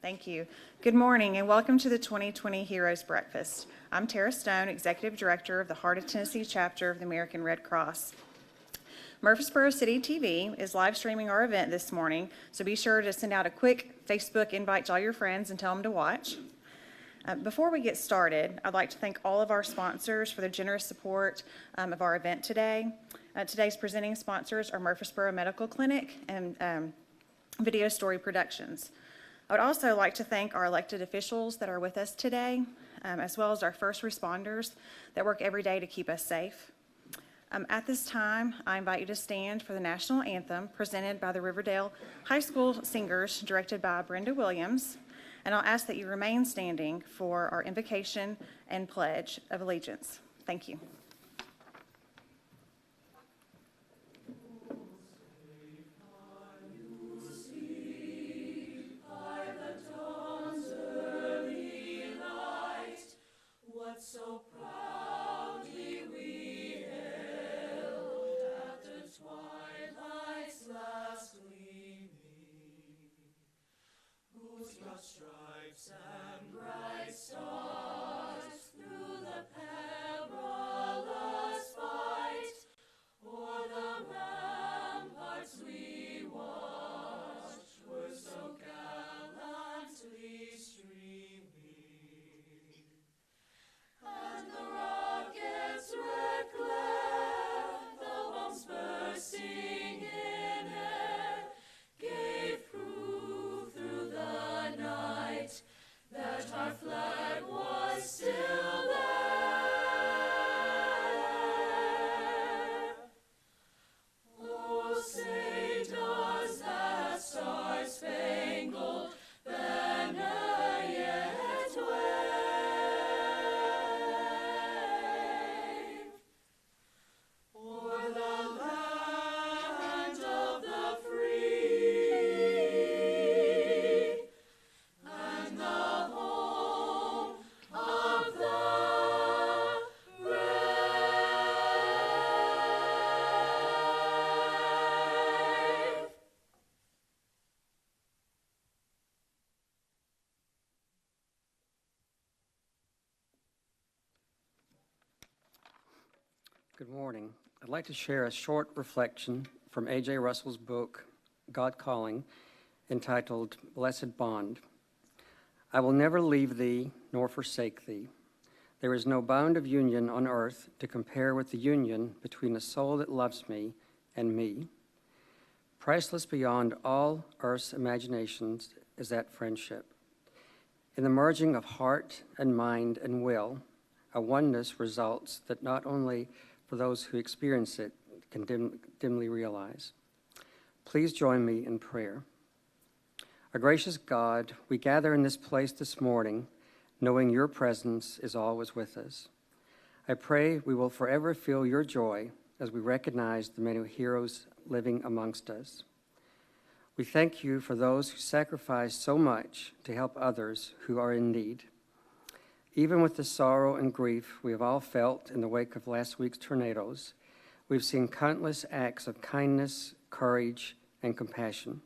Thank you. Good morning and welcome to the 2020 Heroes Breakfast. I'm Tara Stone, Executive Director of the Heart of Tennessee chapter of the American Red Cross. Murfreesboro City TV is live streaming our event this morning, so be sure to send out a quick Facebook invite to all your friends and tell them to watch. Before we get started, I'd like to thank all of our sponsors for their generous support of our event today. Today's presenting sponsors are Murfreesboro Medical Clinic and Video Story Productions. I would also like to thank our elected officials that are with us today, as well as our first responders that work every day to keep us safe. At this time, I invite you to stand for the national anthem presented by the Riverdale High School Singers, directed by Brenda Williams, and I'll ask that you remain standing for our invocation and pledge of allegiance. Thank you. So proudly we hailed at the twilight's last gleaming, whose broad stripes and bright stars through the perilous fight o'er the ramparts we watched were so gallantly streaming. And the rocket's red glare, the bombs bursting in air, gave proof through the night that our flag was still there. Oh, say does that star-spangled banner yet wave o'er the land of the free and the home of the brave. Good morning. I'd like to share a short reflection from A.J. Russell's book, God Calling, entitled Blessed Bond. I will never leave thee nor forsake thee. There is no bond of union on earth to compare with the union between a soul that loves me and me. Priceless beyond all earth's imaginations is that friendship. In the merging of heart and mind and will, a oneness results that not only for those who experience it can dimly realize. Please join me in prayer. Our gracious God, we gather in this place this morning, knowing your presence is always with us. I pray we will forever feel your joy as we recognize the many heroes living amongst us. We thank you for those who sacrifice so much to help others who are in need. Even with the sorrow and grief we have all felt in the wake of last week's tornadoes, we've seen countless acts of kindness, courage, and compassion.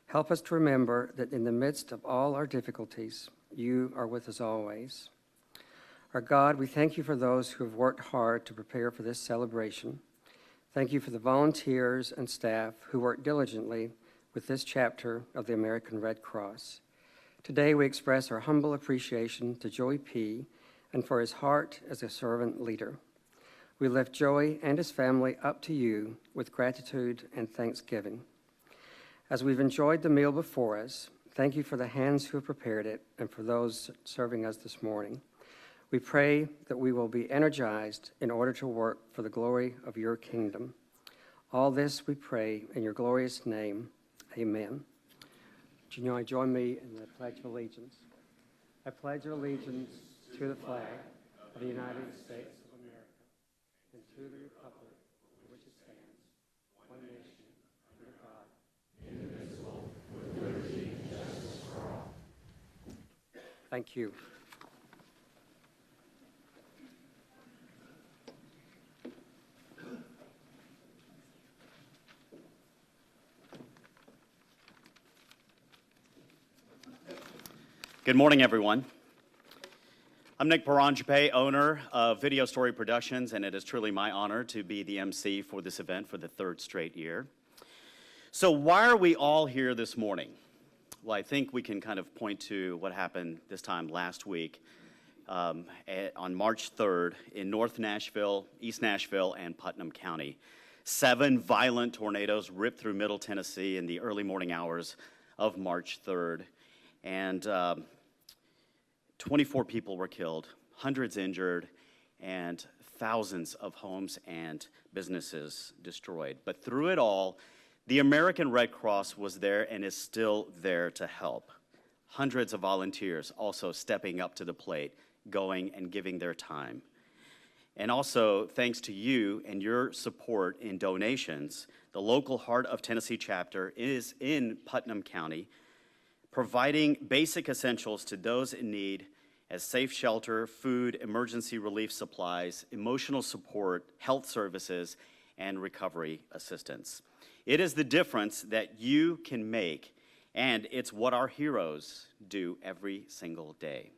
Help us to remember that in the midst of all our difficulties, you are with us always. Our God, we thank you for those who have worked hard to prepare for this celebration. Thank you for the volunteers and staff who work diligently with this chapter of the American Red Cross. Today we express our humble appreciation to Joey P. and for his heart as a servant leader. We lift Joey and his family up to you with gratitude and thanksgiving. As we've enjoyed the meal before us, thank you for the hands who have prepared it and for those serving us this morning. We pray that we will be energized in order to work for the glory of your kingdom. All this we pray in your glorious name. Amen. You join me in the Pledge of Allegiance. I pledge allegiance to the flag of the United States of America and to the republic for which it stands, one nation, under God, indivisible, with liberty and justice for all. Thank you. Good morning, everyone. I'm Nick Paranjape, owner of Video Story Productions, and it is truly my honor to be the MC for this event for the third straight year. So why are we all here this morning? Well, I think we can kind of point to what happened this time last week on March 3rd in North Nashville, East Nashville, and Putnam County. 7 violent tornadoes ripped through Middle Tennessee in the early morning hours of March 3rd. And 24 people were killed, hundreds injured, and thousands of homes and businesses destroyed. But through it all, the American Red Cross was there and is still there to help. Hundreds of volunteers also stepping up to the plate, going and giving their time. And also, thanks to you and your support in donations, the local Heart of Tennessee chapter is in Putnam County, providing basic essentials to those in need as safe shelter, food, emergency relief supplies, emotional support, health services, and recovery assistance. It is the difference that you can make, and it's what our heroes do every single day.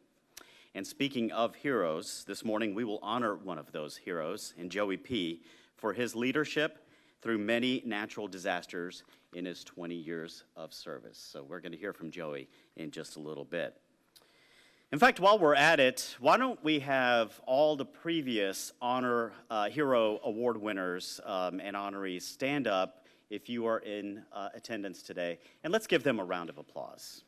And speaking of heroes, this morning we will honor one of those heroes, in Joey P., for his leadership through many natural disasters in his 20 years of service. So we're going to hear from Joey in just a little bit. In fact, while we're at it, why don't we have all the previous Honor Hero Award winners and honorees stand up if you are in attendance today, and let's give them a round of applause.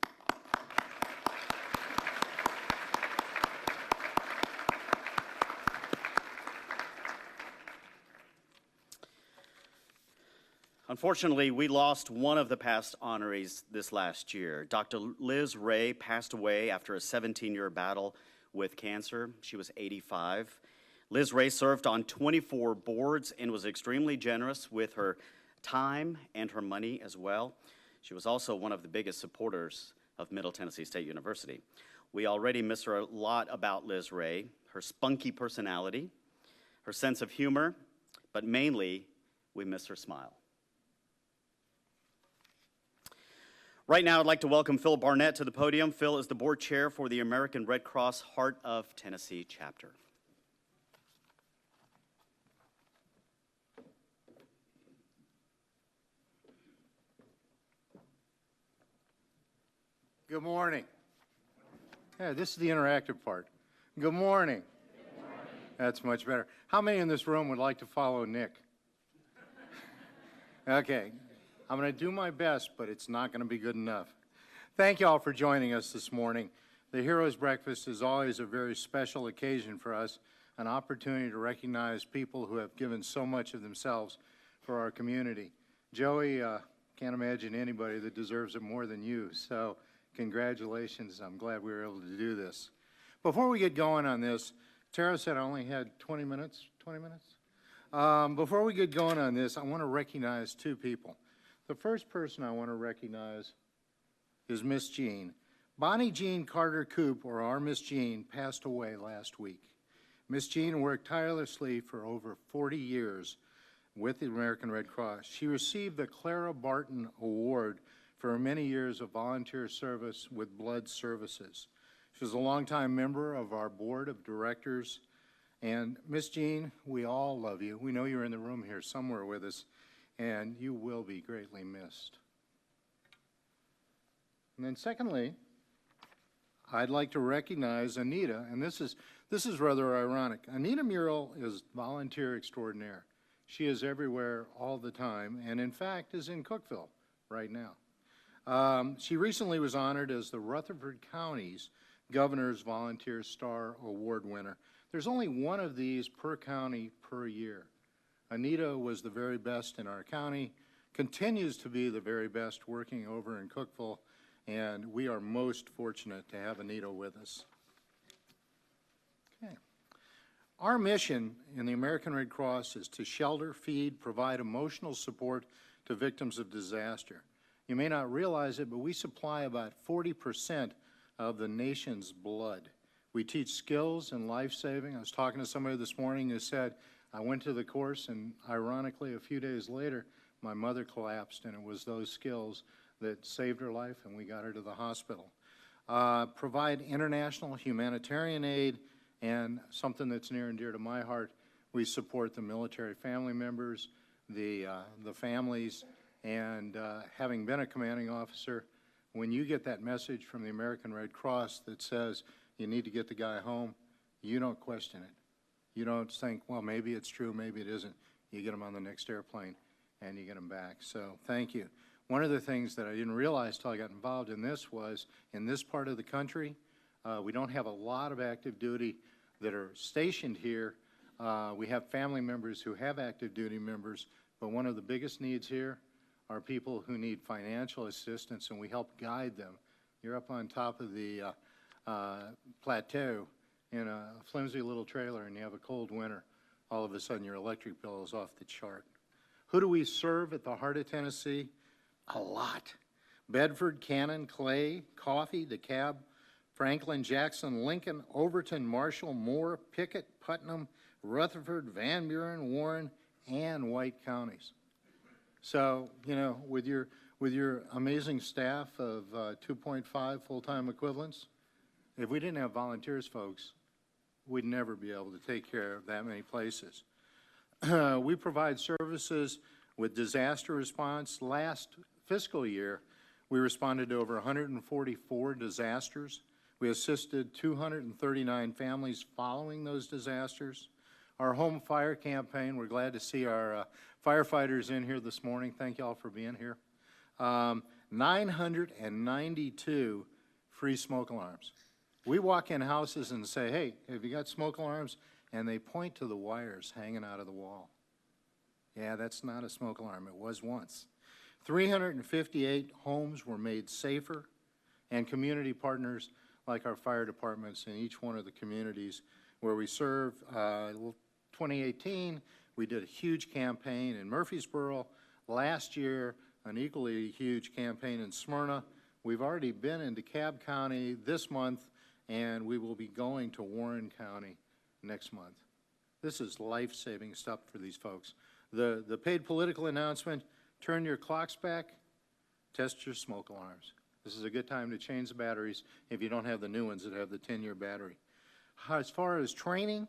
Unfortunately, we lost one of the past honorees this last year. Dr. Liz Ray passed away after a 17-year battle with cancer. She was 85. Liz Ray served on 24 boards and was extremely generous with her time and her money as well. She was also one of the biggest supporters of Middle Tennessee State University. We already miss her a lot about Liz Ray, her spunky personality, her sense of humor, but mainly we miss her smile. Right now, I'd like to welcome Phil Barnett to the podium. Phil is the board chair for the American Red Cross Heart of Tennessee chapter. Good morning. Yeah, this is the interactive part. Good morning. Good morning. That's much better. How many in this room would like to follow Nick? Okay. I'm going to do my best, but it's not going to be good enough. Thank you all for joining us this morning. The Heroes Breakfast is always a very special occasion for us, an opportunity to recognize people who have given so much of themselves for our community. Joey, can't imagine anybody that deserves it more than you, so congratulations. I'm glad we were able to do this. Before we get going on this, Tara said I only had 20 minutes. 20 minutes? Before we get going on this, I want to recognize 2 people. The first person I want to recognize is Miss Jean. Bonnie Jean Carter Coop, or our Miss Jean, passed away last week. Miss Jean worked tirelessly for over 40 years with the American Red Cross. She received the Clara Barton Award for her many years of volunteer service with Blood Services. She was a longtime member of our board of directors. And Miss Jean, we all love you. We know you're in the room here somewhere with us, and you will be greatly missed. And then secondly, I'd like to recognize Anita, and this is rather ironic. Anita Murrell is volunteer extraordinaire. She is everywhere all the time, and in fact is in Cookeville right now. She recently was honored as the Rutherford County's Governor's Volunteer Star Award winner. There's only one of these per county per year. Anita was the very best in our county, continues to be the very best working over in Cookeville, and we are most fortunate to have Anita with us. Okay. Our mission in the American Red Cross is to shelter, feed, provide emotional support to victims of disaster. You may not realize it, but we supply about 40% of the nation's blood. We teach skills and life-saving. I was talking to somebody this morning who said, I went to the course, and ironically, a few days later, my mother collapsed, and it was those skills that saved her life, and we got her to the hospital. provide international humanitarian aid, and something that's near and dear to my heart, we support the military family members, the families, and having been a commanding officer, when you get that message from the American Red Cross that says you need to get the guy home, you don't question it. You don't think, well, maybe it's true, maybe it isn't. You get him on the next airplane and you get him back. So thank you. One of the things that I didn't realize till I got involved in this was, in this part of the country, we don't have a lot of active duty that are stationed here. We have family members who have active duty members, but one of the biggest needs here are people who need financial assistance, and we help guide them. You're up on top of the plateau in a flimsy little trailer and you have a cold winter. All of a sudden your electric bill is off the chart. Who do we serve at the heart of Tennessee? A lot. Bedford, Cannon, Clay, Coffee, DeKalb, Franklin, Jackson, Lincoln, Overton, Marshall, Moore, Pickett, Putnam, Rutherford, Van Buren, Warren, and White counties. So, you know, with your amazing staff of 2.5 full-time equivalents, if we didn't have volunteers, folks, we'd never be able to take care of that many places. We provide services with disaster response. Last fiscal year, we responded to over 144 disasters. We assisted 239 families following those disasters. Our home fire campaign, we're glad to see our firefighters in here this morning. Thank you all for being here. 992 free smoke alarms. We walk in houses and say, hey, have you got smoke alarms? And they point to the wires hanging out of the wall. Yeah, that's not a smoke alarm. It was once. 358 homes were made safer, and community partners like our fire departments in each one of the communities where we serve. 2018, we did a huge campaign in Murfreesboro. Last year, an equally huge campaign in Smyrna. We've already been in DeKalb County this month, and we will be going to Warren County next month. This is life-saving stuff for these folks. The paid political announcement, turn your clocks back, test your smoke alarms. This is a good time to change the batteries if you don't have the new ones that have the 10-year battery. As far as training,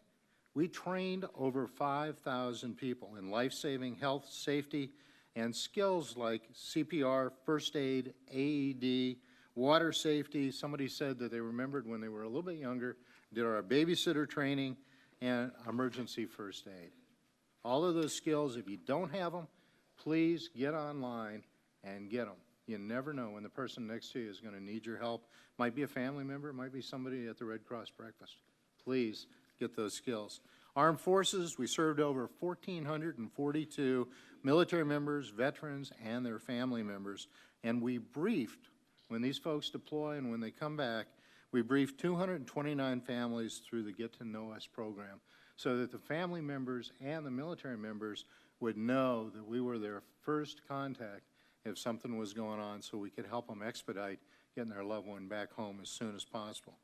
we trained over 5,000 people in life-saving health, safety, and skills like CPR, first aid, AED, water safety. Somebody said that they remembered when they were a little bit younger, did our babysitter training, and emergency first aid. All of those skills, if you don't have them, please get online and get them. You never know when the person next to you is going to need your help. Might be a family member, might be somebody at the Red Cross breakfast. Please get those skills. Armed Forces, we served over 1,442 military members, veterans, and their family members. And we briefed, when these folks deploy and when they come back, we briefed 229 families through the Get to Know Us program so that the family members and the military members would know that we were their first contact if something was going on, so we could help them expedite getting their loved one back home as soon as possible.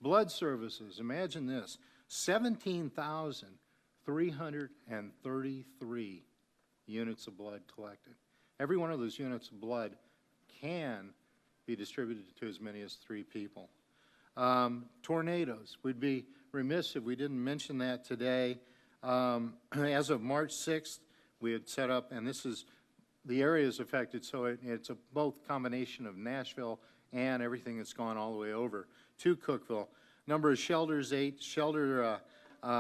Blood services, imagine this, 17,333 units of blood collected. Every one of those units of blood can be distributed to as many as 3 people. Tornadoes, we'd be remiss if we didn't mention that today. As of March 6th, we had set up, and this is, the area is affected, so it's a both combination of Nashville and everything that's gone all the way over to Cookeville. Number of shelters, 8. Shelter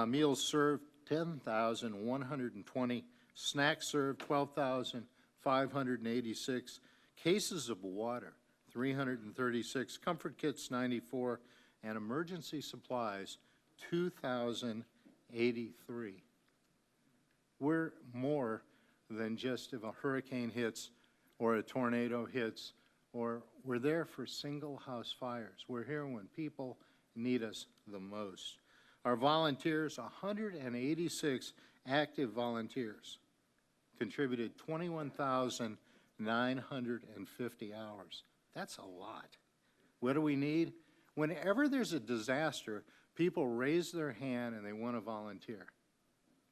meals served, 10,120. Snacks served, 12,586. Cases of water, 336. Comfort kits, 94. And emergency supplies, 2,083. We're more than just if a hurricane hits or a tornado hits, or we're there for single house fires. We're here when people need us the most. Our volunteers, 186 active volunteers, contributed 21,950 hours. That's a lot. What do we need? Whenever there's a disaster, people raise their hand and they want to volunteer.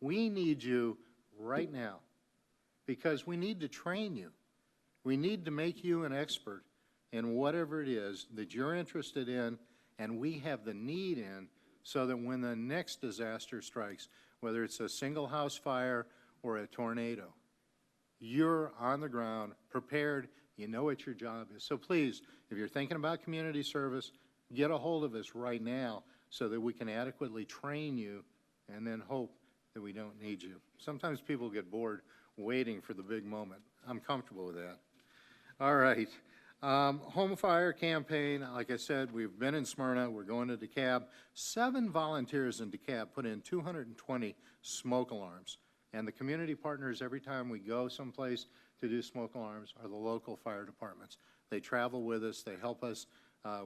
We need you right now because we need to train you. We need to make you an expert in whatever it is that you're interested in and we have the need in, so that when the next disaster strikes, whether it's a single house fire or a tornado, you're on the ground, prepared, you know what your job is. So please, if you're thinking about community service, get a hold of us right now so that we can adequately train you and then hope that we don't need you. Sometimes people get bored waiting for the big moment. I'm comfortable with that. All right. Home fire campaign, like I said, we've been in Smyrna, we're going to DeKalb. 7 volunteers in DeKalb put in 220 smoke alarms. And the community partners, every time we go someplace to do smoke alarms, are the local fire departments. They travel with us, they help us.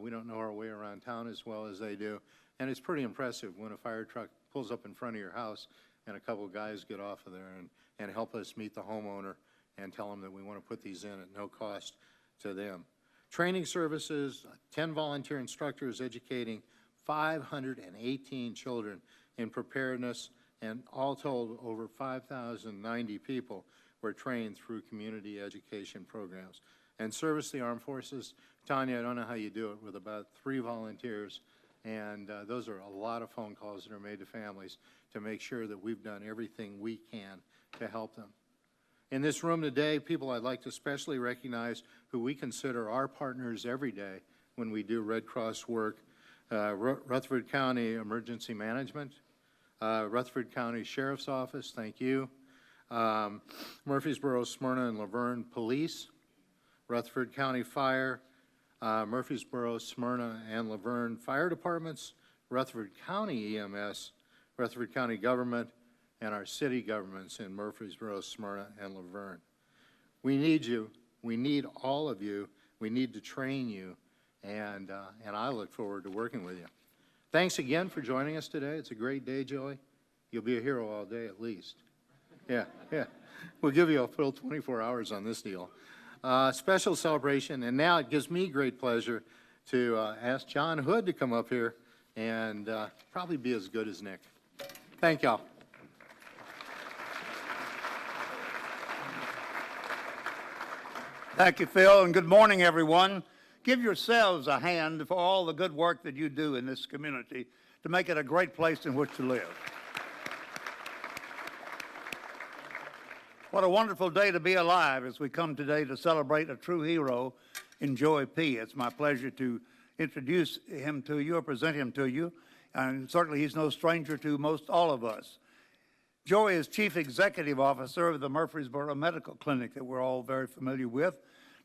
We don't know our way around town as well as they do. And it's pretty impressive when a fire truck pulls up in front of your house and a couple of guys get off of there and help us meet the homeowner and tell them that we want to put these in at no cost to them. Training services, 10 volunteer instructors educating 518 children in preparedness, and all told, over 5,090 people were trained through community education programs. And service the armed forces, Tanya, I don't know how you do it with about 3 volunteers, and those are a lot of phone calls that are made to families to make sure that we've done everything we can to help them. In this room today, people I'd like to especially recognize who we consider our partners every day when we do Red Cross work. Rutherford County Emergency Management, Rutherford County Sheriff's Office, thank you. Murfreesboro, Smyrna, and Laverne Police, Rutherford County Fire, Murfreesboro, Smyrna, and Laverne Fire Departments, Rutherford County EMS, Rutherford County Government, and our city governments in Murfreesboro, Smyrna, and Laverne. We need you. We need all of you. We need to train you, and I look forward to working with you. Thanks again for joining us today. It's a great day, Joey. You'll be a hero all day at least. Yeah. We'll give you a full 24 hours on this deal. Special celebration, and now it gives me great pleasure to ask John Hood to come up here and probably be as good as Nick. Thank y'all. Thank you, Phil, and good morning, everyone. Give yourselves a hand for all the good work that you do in this community to make it a great place in which to live. What a wonderful day to be alive as we come today to celebrate a true hero in Joey P. It's my pleasure to introduce him to you or present him to you, and certainly he's no stranger to most all of us. Joey is Chief Executive Officer of the Murfreesboro Medical Clinic that we're all very familiar with.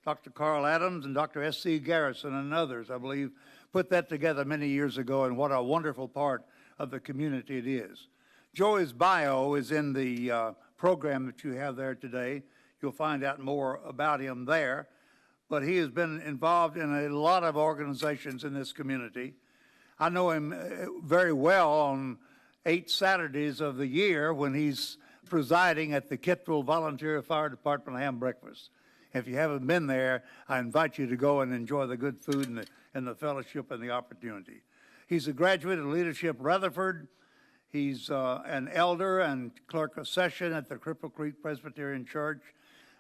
Dr. Carl Adams and Dr. S.C. Garrison and others, I believe, put that together many years ago, and what a wonderful part of the community it is. Joey's bio is in the program that you have there today. You'll find out more about him there, but he has been involved in a lot of organizations in this community. I know him very well on 8 Saturdays of the year when he's presiding at the Kittrell Volunteer Fire Department ham breakfast. If you haven't been there, I invite you to go and enjoy the good food and the fellowship and the opportunity. He's a graduate of Leadership Rutherford. He's an elder and clerk of session at the Cripple Creek Presbyterian Church.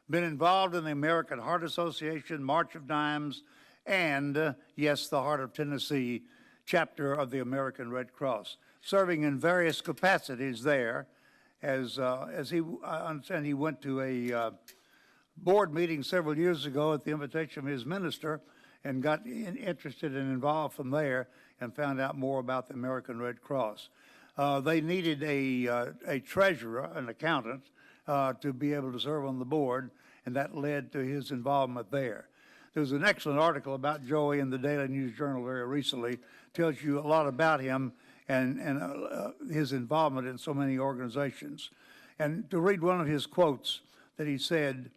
Been involved in the American Heart Association, March of Dimes, and, yes, the Heart of Tennessee chapter of the American Red Cross, serving in various capacities there. As I understand, he went to a board meeting several years ago at the invitation of his minister and got interested and involved from there and found out more about the American Red Cross. They needed a treasurer, an accountant, to be able to serve on the board, and that led to his involvement there. There was an excellent article about Joey in the Daily News Journal very recently. Tells you a lot about him and his involvement in so many organizations. And to read one of his quotes that he said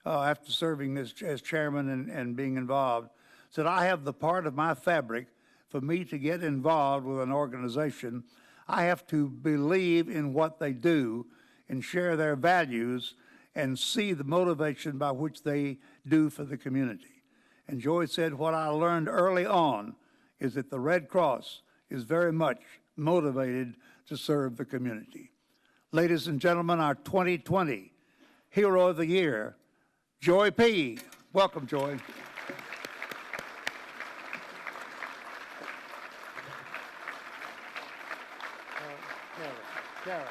after serving as chairman and being involved, said, "I have the part of my fabric for me to get involved with an organization. I have to believe in what they do and share their values and see the motivation by which they do for the community." And Joey said, "What I learned early on is that the Red Cross is very much motivated to serve the community." Ladies and gentlemen, our 2020 Hero of the Year, Joey P. Welcome, Joey. Tara,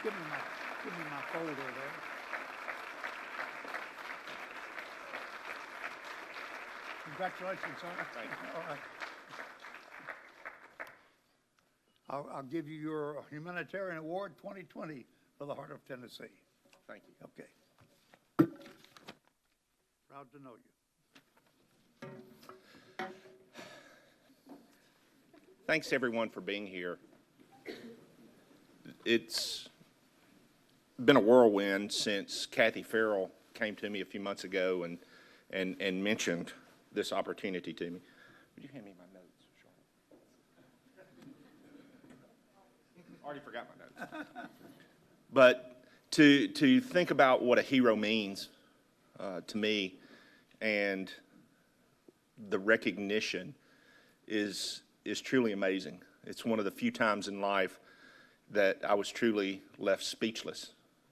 give me my folder there. Congratulations, son. Thank you. All right. I'll give you your Humanitarian Award 2020 for the Heart of Tennessee. Thank you. Okay. Proud to know you. Thanks, everyone, for being here. It's been a whirlwind since Kathy Farrell came to me a few months ago and mentioned this opportunity to me. Would you hand me my notes, Charlotte? Already forgot my notes. But to think about what a hero means to me, and the recognition is truly amazing. It's one of the few times in life that I was truly left speechless.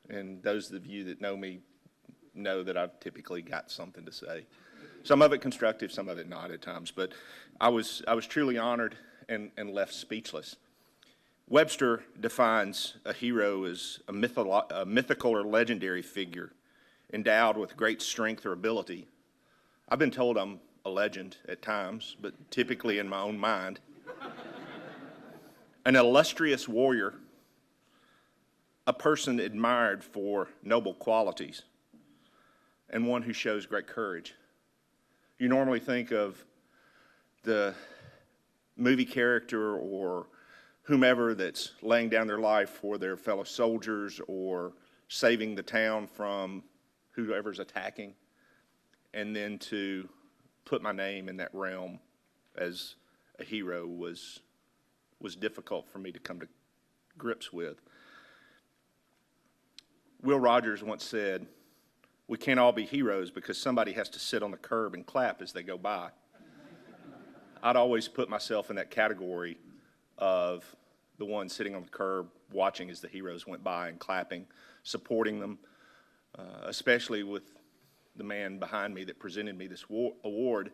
And those of you that know me know that I've typically got something to say. Some of it constructive, some of it not at times. But I was truly honored and left speechless. Webster defines a hero as a mythical or legendary figure endowed with great strength or ability. I've been told I'm a legend at times, but typically in my own mind. An illustrious warrior, a person admired for noble qualities, and one who shows great courage. You normally think of the movie character or whomever that's laying down their life for their fellow soldiers or saving the town from whoever's attacking, and then to put my name in that realm as a hero was difficult for me to come to grips with. Will Rogers once said, "We can't all be heroes because somebody has to sit on the curb and clap as they go by." I'd always put myself in that category of the one sitting on the curb watching as the heroes went by and clapping, supporting them, especially with the man behind me that presented me this award.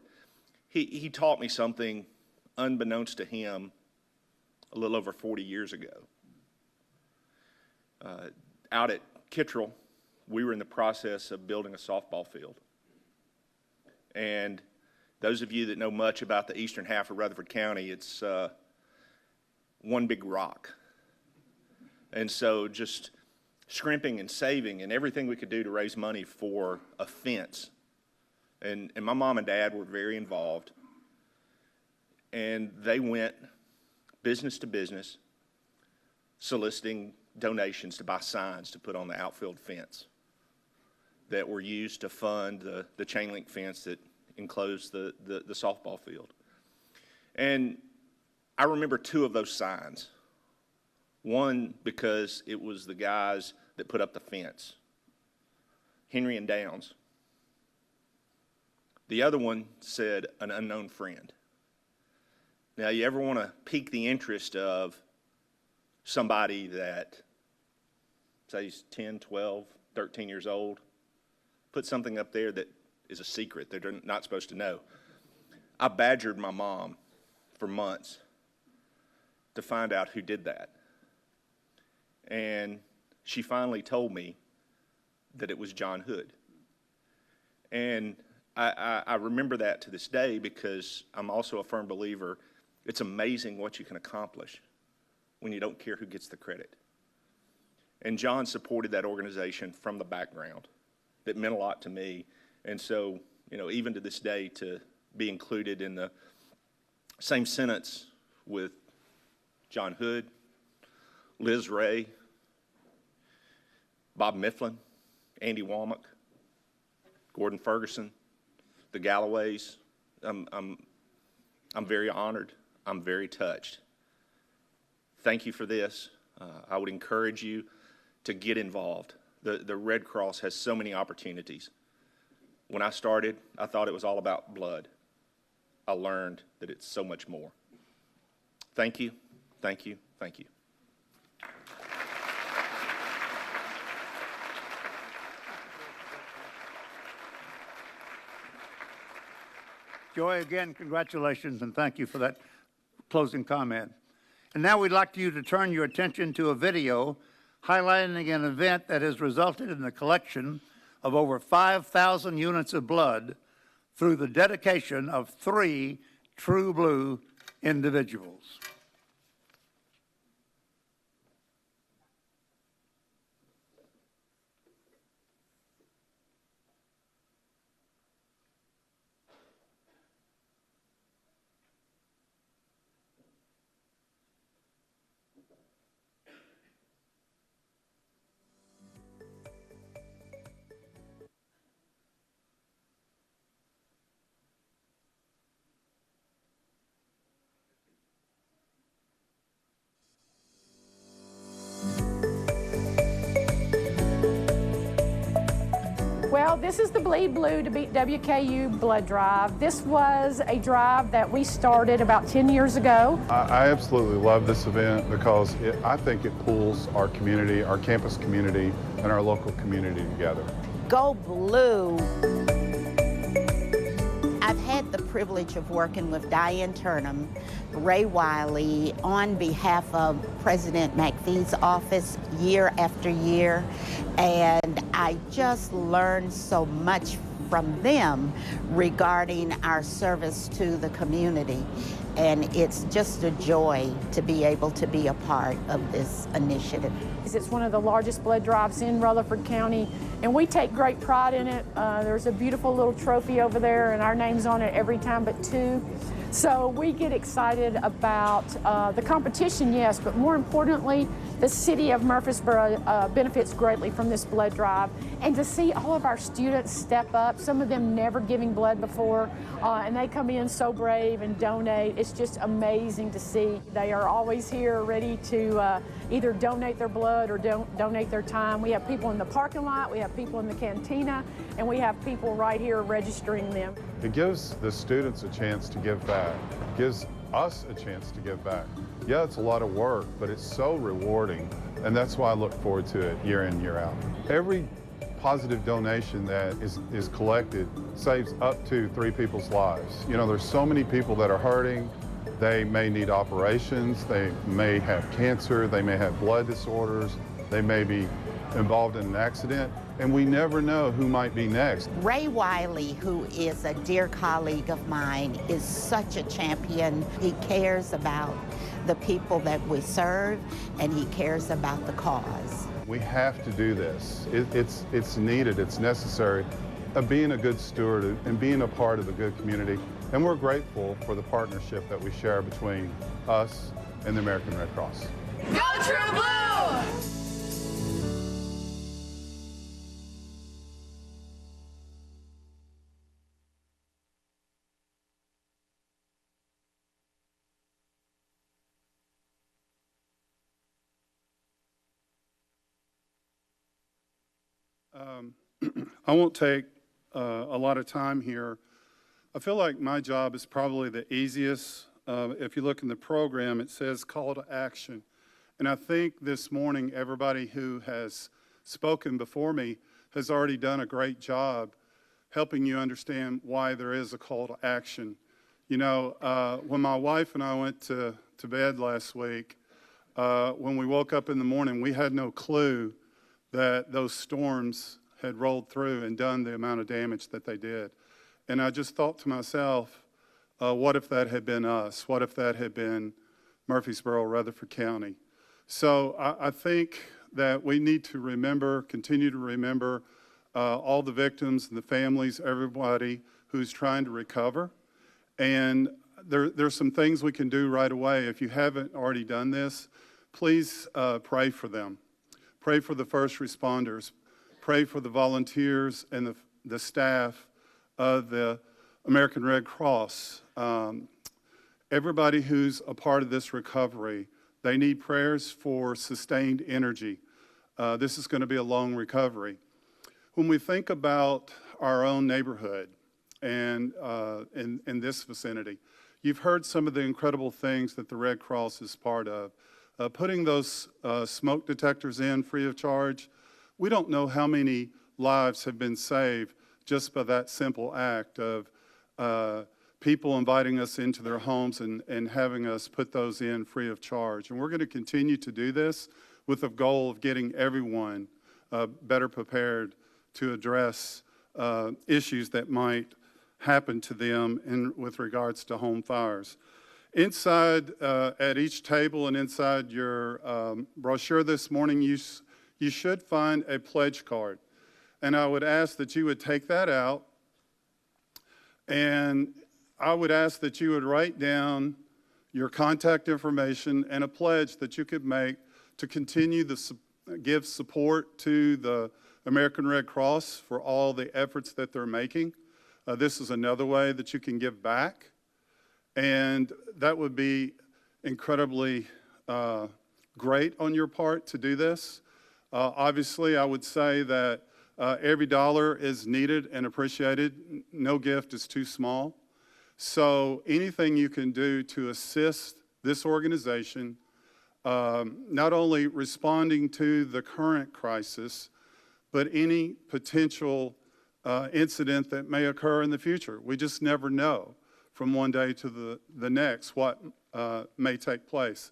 He taught me something unbeknownst to him a little over 40 years ago. Out at Kittrell, we were in the process of building a softball field. And those of you that know much about the eastern half of Rutherford County, it's one big rock. And so just scrimping and saving and everything we could do to raise money for a fence. And my mom and dad were very involved. And they went business to business, soliciting donations to buy signs to put on the outfield fence that were used to fund the chain link fence that enclosed the softball field. And I remember two of those signs. One, because it was the guys that put up the fence, Henry and Downs. The other one said, "An unknown friend." Now, you ever want to pique the interest of somebody that, say, is 10, 12, 13 years old? Put something up there that is a secret that they're not supposed to know. I badgered my mom for months to find out who did that. And she finally told me that it was John Hood. And I remember that to this day because I'm also a firm believer it's amazing what you can accomplish when you don't care who gets the credit. And John supported that organization from the background. That meant a lot to me. And so, even to this day, to be included in the same sentence with John Hood, Liz Ray, Bob Mifflin, Andy Womack, Gordon Ferguson, the Galloways, I'm very honored. I'm very touched. Thank you for this. I would encourage you to get involved. The Red Cross has so many opportunities. When I started, I thought it was all about blood. I learned that it's so much more. Thank you, thank you, thank you. Joy, again, congratulations, and thank you for that closing comment. And now we'd like you to turn your attention to a video highlighting an event that has resulted in the collection of over 5,000 units of blood through the dedication of 3 true blue individuals. Well, this is the Bleed Blue to Beat WKU blood drive. This was a drive that we started about 10 years ago. I absolutely love this event because I think it pulls our community, our campus community, and our local community together. Go Blue! I've had the privilege of working with Diane Turnham, Ray Wiley, on behalf of President McPhee's office year after year, and I just learned so much from them regarding our service to the community. And it's just a joy to be able to be a part of this initiative. It's one of the largest blood drives in Rutherford County, and we take great pride in it. There's a beautiful little trophy over there, and our name's on it every time but 2. So we get excited about the competition, yes, but more importantly, the city of Murfreesboro benefits greatly from this blood drive. And to see all of our students step up, some of them never giving blood before, and they come in so brave and donate. It's just amazing to see. They are always here ready to either donate their blood or donate their time. We have people in the parking lot, we have people in the cantina, and we have people right here registering them. It gives the students a chance to give back. It gives us a chance to give back. Yeah, it's a lot of work, but it's so rewarding, and that's why I look forward to it year in, year out. Every positive donation that is collected saves up to 3 people's lives. You know, there's so many people that are hurting. They may need operations, they may have cancer, they may have blood disorders, they may be involved in an accident, and we never know who might be next. Ray Wiley, who is a dear colleague of mine, is such a champion. He cares about the people that we serve, and he cares about the cause. We have to do this. It's needed, it's necessary, being a good steward and being a part of a good community. And we're grateful for the partnership that we share between us and the American Red Cross. Go True Blue! I won't take a lot of time here. I feel like my job is probably the easiest. If you look in the program, it says call to action. And I think this morning, everybody who has spoken before me has already done a great job helping you understand why there is a call to action. You know, when my wife and I went to bed last week, when we woke up in the morning, we had no clue that those storms had rolled through and done the amount of damage that they did. And I just thought to myself, what if that had been us? What if that had been Murfreesboro, Rutherford County? So I think that we need to remember, continue to remember all the victims and the families, everybody who's trying to recover. And there's some things we can do right away. If you haven't already done this, please pray for them. Pray for the first responders. Pray for the volunteers and the staff of the American Red Cross. Everybody who's a part of this recovery, they need prayers for sustained energy. This is going to be a long recovery. When we think about our own neighborhood and in this vicinity, you've heard some of the incredible things that the Red Cross is part of. Putting those smoke detectors in free of charge, we don't know how many lives have been saved just by that simple act of people inviting us into their homes and having us put those in free of charge. And we're going to continue to do this with the goal of getting everyone better prepared to address issues that might happen to them with regards to home fires. Inside, at each table and inside your brochure this morning, you should find a pledge card. And I would ask that you would take that out, and I would ask that you would write down your contact information and a pledge that you could make to continue to give support to the American Red Cross for all the efforts that they're making. This is another way that you can give back, and that would be incredibly great on your part to do this. Obviously, I would say that every dollar is needed and appreciated. No gift is too small. So anything you can do to assist this organization, not only responding to the current crisis, but any potential incident that may occur in the future. We just never know from one day to the next what may take place.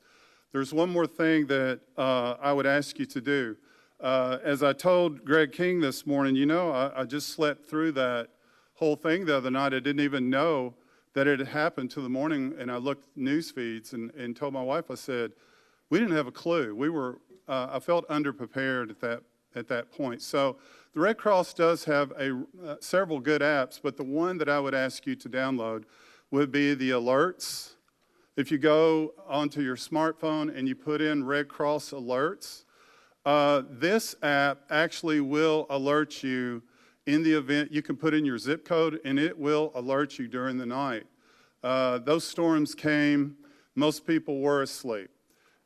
There's one more thing that I would ask you to do. As I told Greg King this morning, you know, I just slept through that whole thing the other night. I didn't even know that it had happened till the morning, and I looked at news feeds and told my wife, I said, we didn't have a clue. We were, I felt underprepared at that point. So the Red Cross does have several good apps, but the one that I would ask you to download would be the alerts. If you go onto your smartphone and you put in Red Cross alerts, this app actually will alert you in the event. You can put in your zip code and it will alert you during the night. Those storms came, most people were asleep.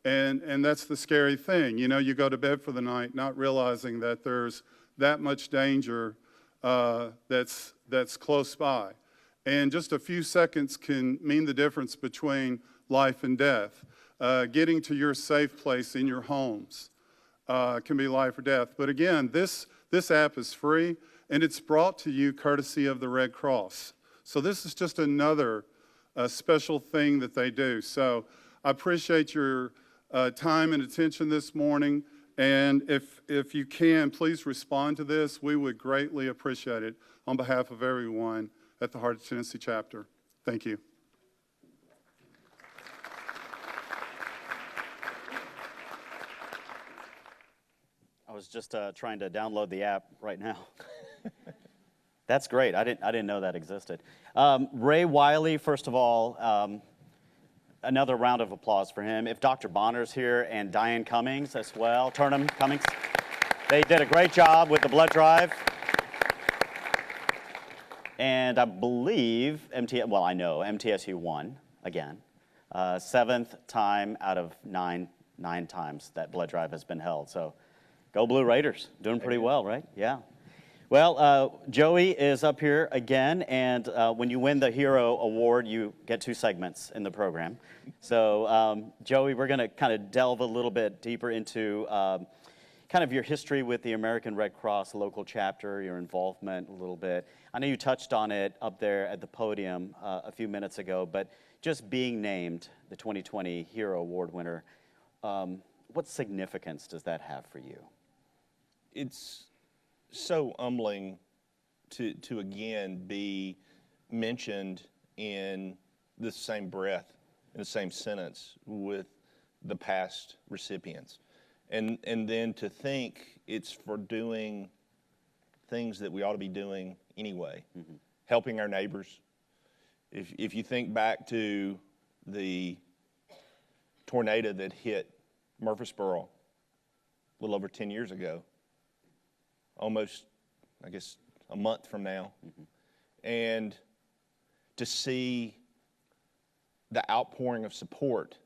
And that's the scary thing. You know, you go to bed for the night not realizing that there's that much danger that's close by. And just a few seconds can mean the difference between life and death. Getting to your safe place in your homes can be life or death. But again, this app is free, and it's brought to you courtesy of the Red Cross. So this is just another special thing that they do. So I appreciate your time and attention this morning. And if you can, please respond to this. We would greatly appreciate it on behalf of everyone at the Heart of Tennessee chapter. Thank you. I was just trying to download the app right now. That's great. I didn't know that existed. Ray Wiley, first of all, another round of applause for him. If Dr. Bonner's here and Diane Cummings as well, Turnham Cummings, they did a great job with the blood drive. And I believe I know MTSU won again. 7th time out of nine times that blood drive has been held. So go Blue Raiders, doing pretty well, right? Yeah. Well, Joey is up here again, and when you win the Hero Award, you get 2 segments in the program. So, Joey, we're going to kind of delve a little bit deeper into kind of your history with the American Red Cross local chapter, your involvement a little bit. I know you touched on it up there at the podium a few minutes ago, but just being named the 2020 Hero Award winner, what significance does that have for you? It's so humbling to again be mentioned in the same breath, in the same sentence with the past recipients. And then to think it's for doing things that we ought to be doing anyway, helping our neighbors. If you think back to the tornado that hit Murfreesboro a little over 10 years ago, almost, I guess, a month from now, and to see the outpouring of support,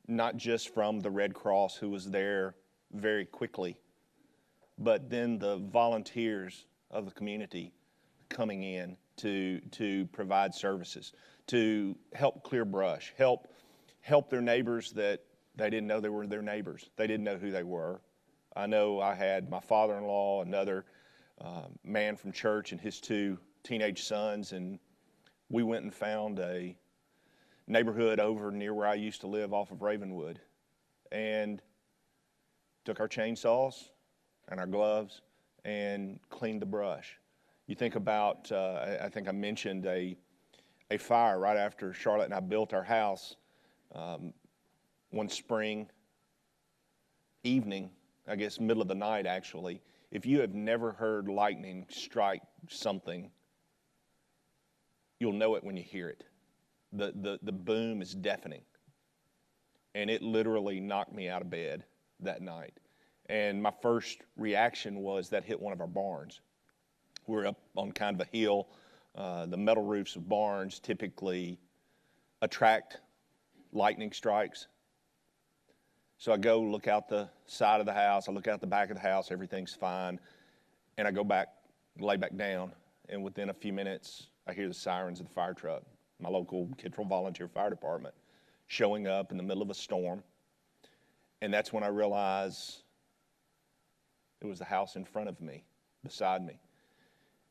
not just from the Red Cross, who was there very quickly, but then the volunteers of the community coming in to provide services, to help clear brush, help their neighbors that they didn't know they were their neighbors. They didn't know who they were. I know I had my father-in-law, another man from church, and his 2 teenage sons, and we went and found a neighborhood over near where I used to live off of Ravenwood and took our chainsaws and our gloves and cleaned the brush. You think about, I think I mentioned a fire right after Charlotte and I built our house one spring evening, I guess middle of the night actually. If you have never heard lightning strike something, you'll know it when you hear it. The boom is deafening. And it literally knocked me out of bed that night. And my first reaction was that hit one of our barns. We're up on kind of a hill. The metal roofs of barns typically attract lightning strikes. So I go look out the side of the house, I look out the back of the house, everything's fine. And I go back, lay back down, and within a few minutes, I hear the sirens of the fire truck, my local Kittrell Volunteer Fire Department, showing up in the middle of a storm. And that's when I realized it was the house in front of me, beside me.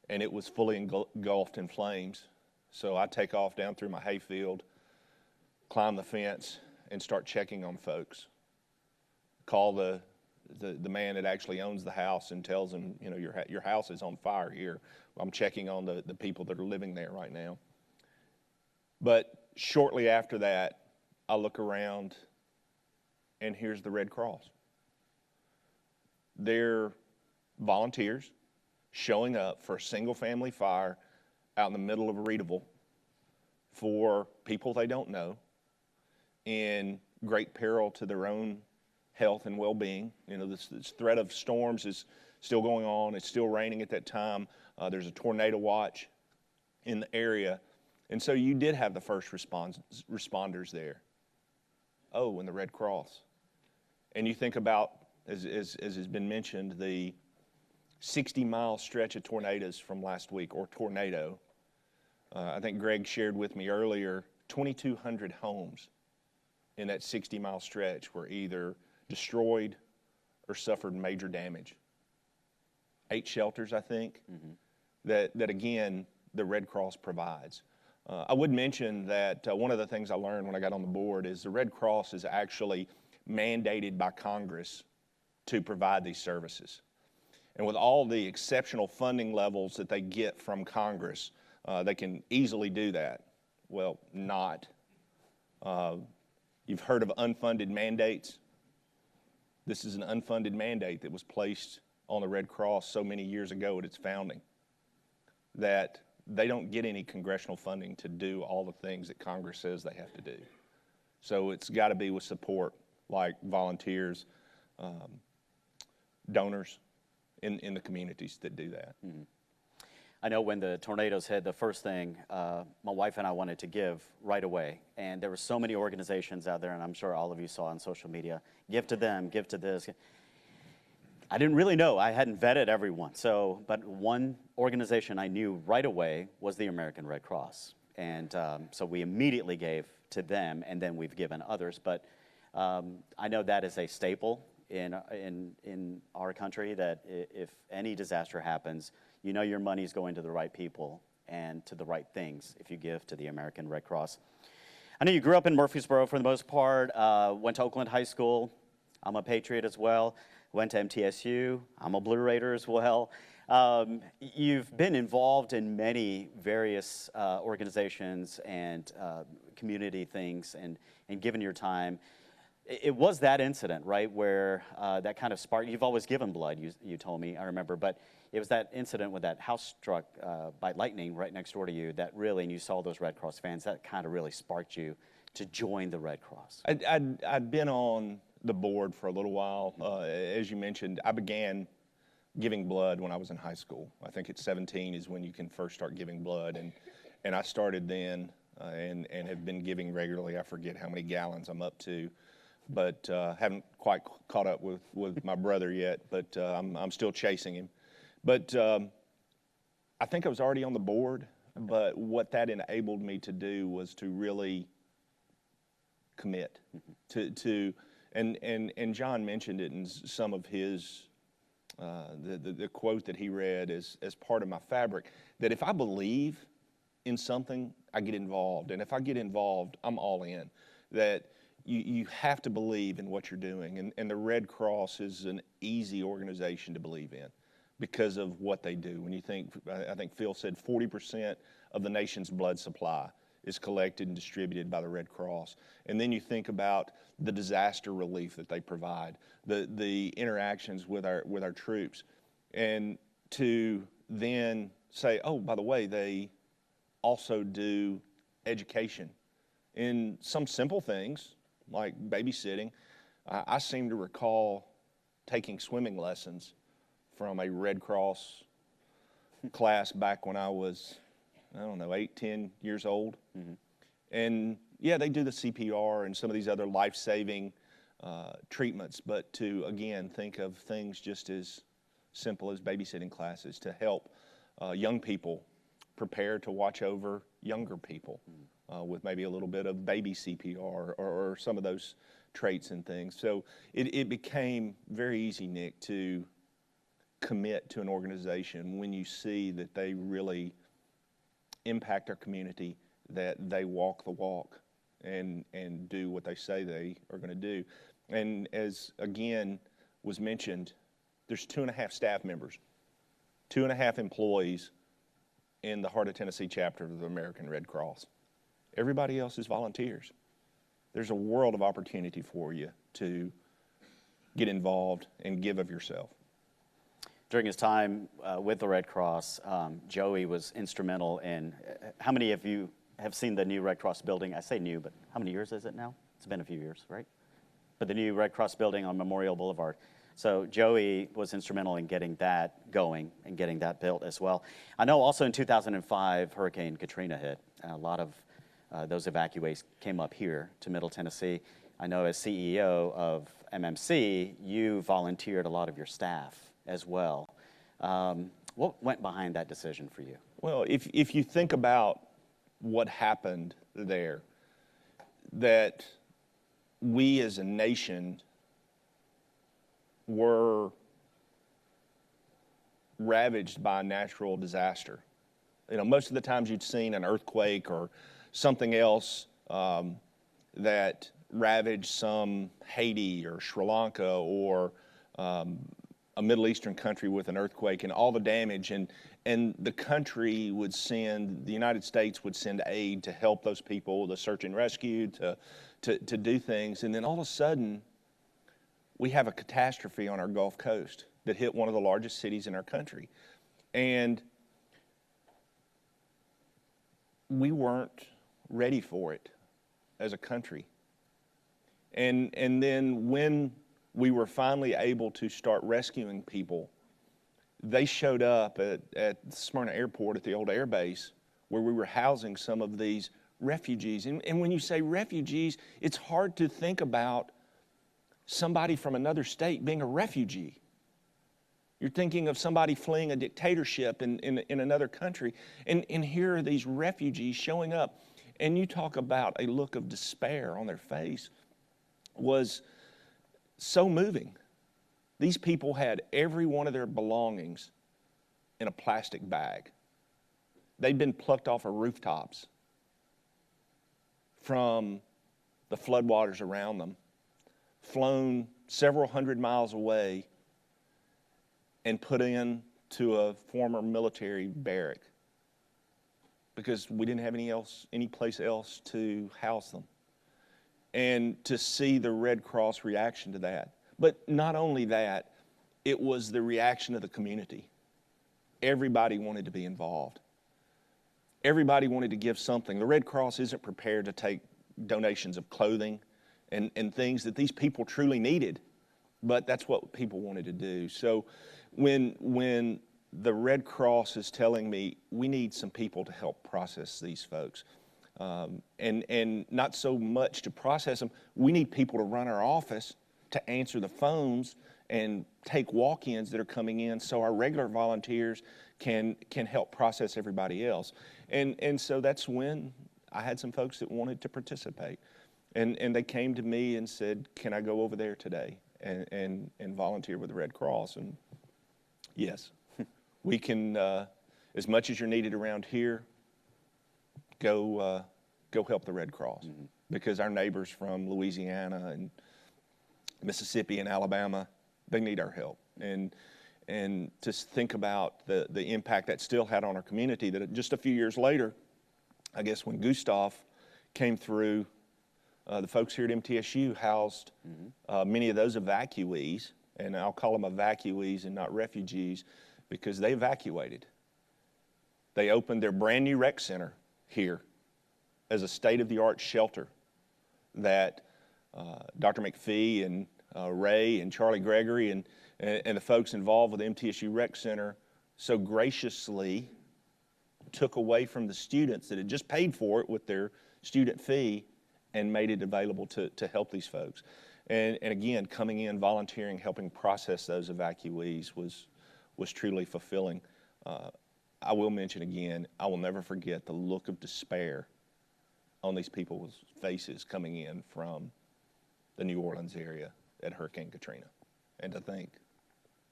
And it was fully engulfed in flames. So I take off down through my hayfield, climb the fence, and start checking on folks. Call the man that actually owns the house and tells him, you know, your house is on fire here. I'm checking on the people that are living there right now. But shortly after that, I look around and here's the Red Cross. They're volunteers showing up for a single family fire out in the middle of Reedville for people they don't know in great peril to their own health and well-being. You know, this threat of storms is still going on. It's still raining at that time. There's a tornado watch in the area. And so you did have the first responders there. Oh, and the Red Cross. And you think about, as has been mentioned, the 60-mile stretch of tornadoes from last week, or tornado. I think Greg shared with me earlier, 2,200 homes in that 60-mile stretch were either destroyed or suffered major damage. 8 shelters, I think, that again, the Red Cross provides. I would mention that one of the things I learned when I got on the board is the Red Cross is actually mandated by Congress to provide these services. And with all the exceptional funding levels that they get from Congress, they can easily do that. Well, not. You've heard of unfunded mandates. This is an unfunded mandate that was placed on the Red Cross so many years ago at its founding, that they don't get any congressional funding to do all the things that Congress says they have to do. So it's got to be with support like volunteers, donors in the communities that do that. Mm-hmm. I know when the tornadoes hit, the first thing my wife and I wanted to give right away, and there were so many organizations out there, and I'm sure all of you saw on social media, give to them, give to this. I didn't really know. I hadn't vetted everyone. But one organization I knew right away was the American Red Cross. And so we immediately gave to them, and then we've given others. But I know that is a staple in our country, that if any disaster happens, you know your money's going to the right people and to the right things if you give to the American Red Cross. I know you grew up in Murfreesboro for the most part, went to Oakland High School. I'm a Patriot as well. Went to MTSU. I'm a Blue Raider as well. You've been involved in many various organizations and community things and given your time. It was that incident, right, where that kind of sparked. You've always given blood, you told me, I remember, but it was that incident with that house struck by lightning right next door to you that really, and you saw those Red Cross fans, that kind of really sparked you to join the Red Cross. I'd been on the board for a little while. As you mentioned, I began giving blood when I was in high school. I think at 17 is when you can first start giving blood, and I started then and have been giving regularly. I forget how many gallons I'm up to, but haven't quite caught up with my brother yet, but I'm still chasing him. But I think I was already on the board, but what that enabled me to do was to really commit to and John mentioned it in some of his the quote that he read as part of my fabric, that if I believe in something, I get involved. And if I get involved, I'm all in. That you have to believe in what you're doing. And the Red Cross is an easy organization to believe in because of what they do. When you think, I think Phil said 40% of the nation's blood supply is collected and distributed by the Red Cross. And then you think about the disaster relief that they provide, the interactions with our troops, and to then say, oh, by the way, they also do education in some simple things like babysitting. I seem to recall taking swimming lessons from a Red Cross class back when I was, I don't know, 8, 10 years old. Mm-hmm. And yeah, they do the CPR and some of these other life-saving treatments, but to, again, think of things just as simple as babysitting classes to help young people prepare to watch over younger people with maybe a little bit of baby CPR or some of those traits and things. So it became very easy, Nick, to commit to an organization when you see that they really impact our community, that they walk the walk and do what they say they are going to do. And as, again, was mentioned, there's 2.5 staff members, 2.5 employees in the Heart of Tennessee chapter of the American Red Cross. Everybody else is volunteers. There's a world of opportunity for you to get involved and give of yourself. During his time with the Red Cross, Joey was instrumental in, how many of you have seen the new Red Cross building? I say new, but how many years is it now? It's been a few years, right? But the new Red Cross building on Memorial Boulevard. So Joey was instrumental in getting that going and getting that built as well. I know also in 2005, Hurricane Katrina hit. A lot of those evacuees came up here to Middle Tennessee. I know as CEO of MMC, you volunteered a lot of your staff as well. What went behind that decision for you? Well, if you think about what happened there, that we as a nation were ravaged by a natural disaster. You know, most of the times you'd seen an earthquake or something else that ravaged some Haiti or Sri Lanka or a Middle Eastern country with an earthquake and all the damage, and the country would send, the United States would send aid to help those people, the search and rescue, to do things, and then all of a sudden we have a catastrophe on our Gulf Coast that hit one of the largest cities in our country. And we weren't ready for it as a country. And then when we were finally able to start rescuing people, they showed up at Smyrna Airport at the old air base where we were housing some of these refugees. And when you say refugees, it's hard to think about somebody from another state being a refugee. You're thinking of somebody fleeing a dictatorship in another country. And here are these refugees showing up. And you talk about a look of despair on their face was so moving. These people had every one of their belongings in a plastic bag. They'd been plucked off of rooftops from the floodwaters around them, flown several hundred miles away and put into a former military barrack because we didn't have any place else to house them. And to see the Red Cross reaction to that. But not only that, it was the reaction of the community. Everybody wanted to be involved. Everybody wanted to give something. The Red Cross isn't prepared to take donations of clothing and things that these people truly needed, but that's what people wanted to do. So when the Red Cross is telling me we need some people to help process these folks, and not so much to process them, we need people to run our office, to answer the phones and take walk-ins that are coming in so our regular volunteers can help process everybody else. And so that's when I had some folks that wanted to participate. And they came to me and said, can I go over there today and volunteer with the Red Cross? And yes, we can, as much as you're needed around here, go help the Red Cross, because our neighbors from Louisiana and Mississippi and Alabama, they need our help. And to think about the impact that still had on our community, that just a few years later, I guess when Gustav came through, the folks here at MTSU housed many of those evacuees, and I'll call them evacuees and not refugees, because they evacuated. They opened their brand new rec center here as a state-of-the-art shelter that Dr. McPhee and Ray and Charlie Gregory and the folks involved with the MTSU Rec Center so graciously took away from the students that had just paid for it with their student fee and made it available to help these folks. And again, coming in, volunteering, helping process those evacuees was truly fulfilling. I will mention again, I will never forget the look of despair on these people's faces coming in from the New Orleans area at Hurricane Katrina. And to think,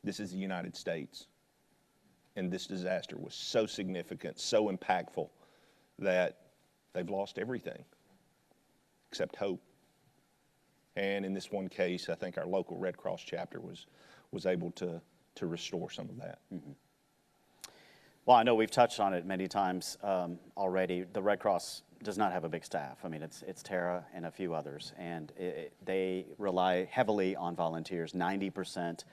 this is the United States, and this disaster was so significant, so impactful, that they've lost everything except hope. And in this one case, I think our local Red Cross chapter was able to restore some of that. Mm-hmm. Well, I know we've touched on it many times already. The Red Cross does not have a big staff. I mean, it's Tara and a few others, and they rely heavily on volunteers. 90%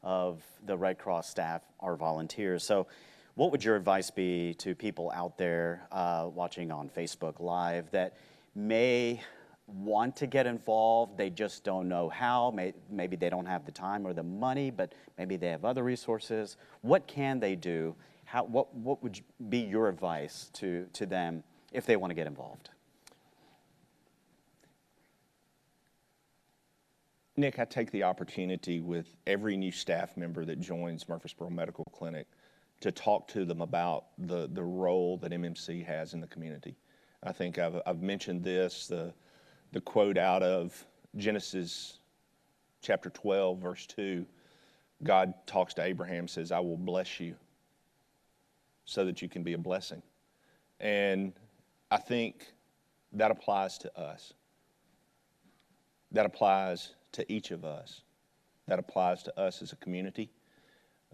of the Red Cross staff are volunteers. So what would your advice be to people out there watching on Facebook Live that may want to get involved, they just don't know how? Maybe they don't have the time or the money, but maybe they have other resources. What can they do? What would be your advice to them if they want to get involved? Nick, I take the opportunity with every new staff member that joins Murfreesboro Medical Clinic to talk to them about the role that MMC has in the community. I think I've mentioned this, the quote out of Genesis chapter 12, verse 2. God talks to Abraham, says, I will bless you so that you can be a blessing. And I think that applies to us. That applies to each of us. That applies to us as a community.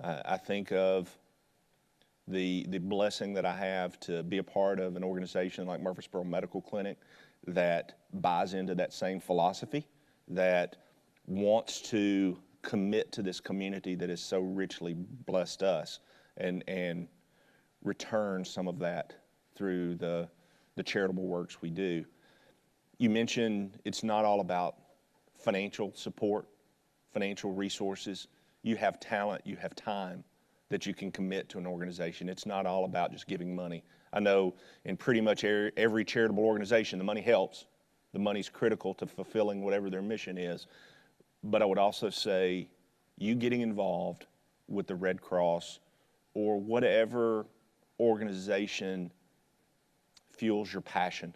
I think of the blessing that I have to be a part of an organization like Murfreesboro Medical Clinic that buys into that same philosophy, that wants to commit to this community that has so richly blessed us, and return some of that through the charitable works we do. You mentioned it's not all about financial support, financial resources. You have talent, you have time that you can commit to an organization. It's not all about just giving money. I know in pretty much every charitable organization, the money helps. The money's critical to fulfilling whatever their mission is. But I would also say you getting involved with the Red Cross or whatever organization fuels your passion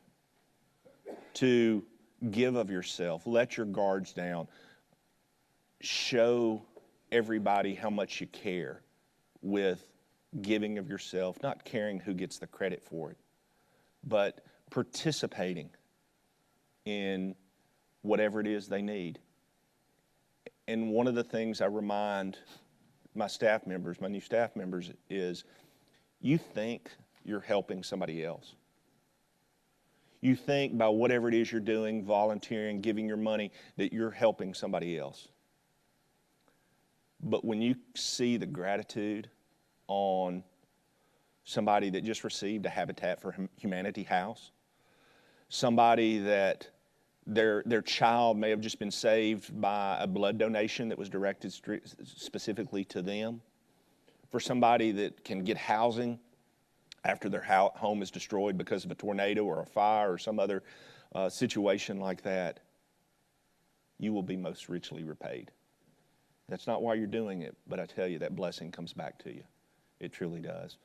to give of yourself, let your guards down, show everybody how much you care with giving of yourself, not caring who gets the credit for it, but participating in whatever it is they need. And one of the things I remind my staff members, my new staff members, is you think you're helping somebody else. You think by whatever it is you're doing, volunteering, giving your money, that you're helping somebody else. But when you see the gratitude on somebody that just received a Habitat for Humanity house, somebody that their child may have just been saved by a blood donation that was directed specifically to them, for somebody that can get housing after their home is destroyed because of a tornado or a fire or some other situation like that, you will be most richly repaid. That's not why you're doing it, but I tell you, that blessing comes back to you. It truly does.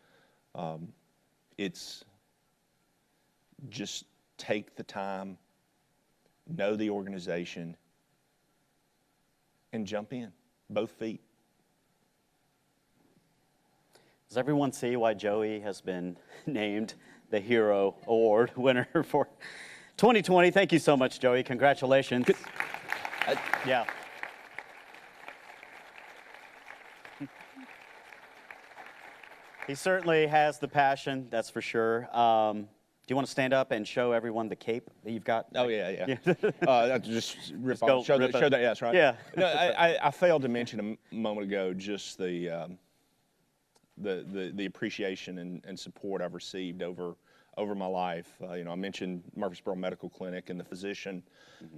It's just take the time, know the organization, and jump in, both feet. Does everyone see why Joey has been named the Hero Award winner for 2020. Thank you so much, Joey. Congratulations. Yeah. He certainly has the passion, that's for sure. Do you want to stand up and show everyone the cape that you've got? Oh, yeah. Just rip Just off. Show rip that, it. yes, right? Yeah. No, I failed to mention a moment ago just the appreciation and support I've received over my life. I mentioned Murfreesboro Medical Clinic and the physician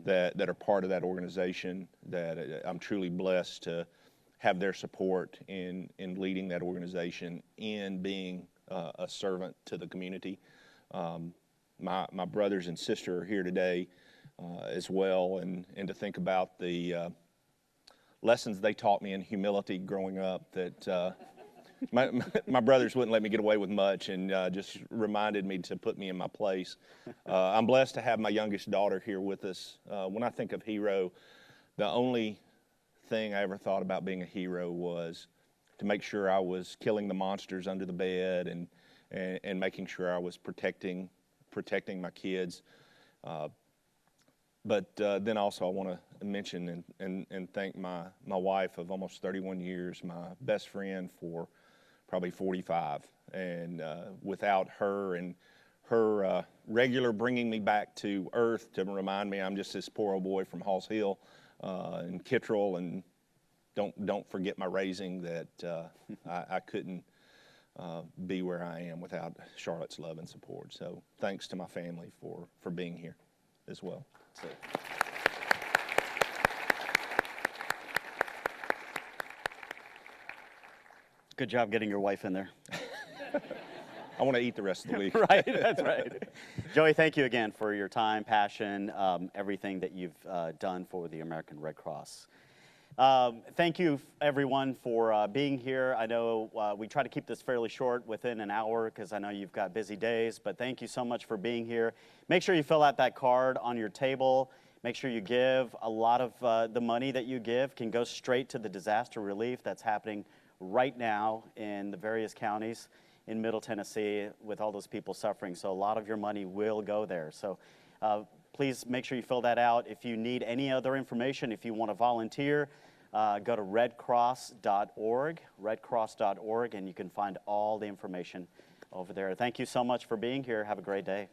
that are part of that organization, that I'm truly blessed to have their support in leading that organization, in being a servant to the community. My brothers and sister are here today as well, and to think about the lessons they taught me in humility growing up, that my brothers wouldn't let me get away with much, and just reminded me to put me in my place. I'm blessed to have my youngest daughter here with us. When I think of hero, the only thing I ever thought about being a hero was to make sure I was killing the monsters under the bed and making sure I was protecting my kids. But then also I want to mention and thank my wife of almost 31 years, my best friend for probably 45. And without her and her regular bringing me back to earth to remind me I'm just this poor old boy from Halls Hill and Kittrell, and don't forget my raising, that I couldn't be where I am without Charlotte's love and support. So thanks to my family for being here as well. So. Good job getting your wife in there. I want to eat the rest of the week. Right, that's right. Joey, thank you again for your time, passion, everything that you've done for the American Red Cross. Thank you, everyone, for being here. I know we try to keep this fairly short, within an hour, because I know you've got busy days, but thank you so much for being here. Make sure you fill out that card on your table. Make sure you give. A lot of the money that you give can go straight to the disaster relief that's happening right now in the various counties in Middle Tennessee with all those people suffering. So a lot of your money will go there. So please make sure you fill that out. If you need any other information, if you want to volunteer, go to redcross.org, redcross.org, and you can find all the information over there. Thank you so much for being here. Have a great day.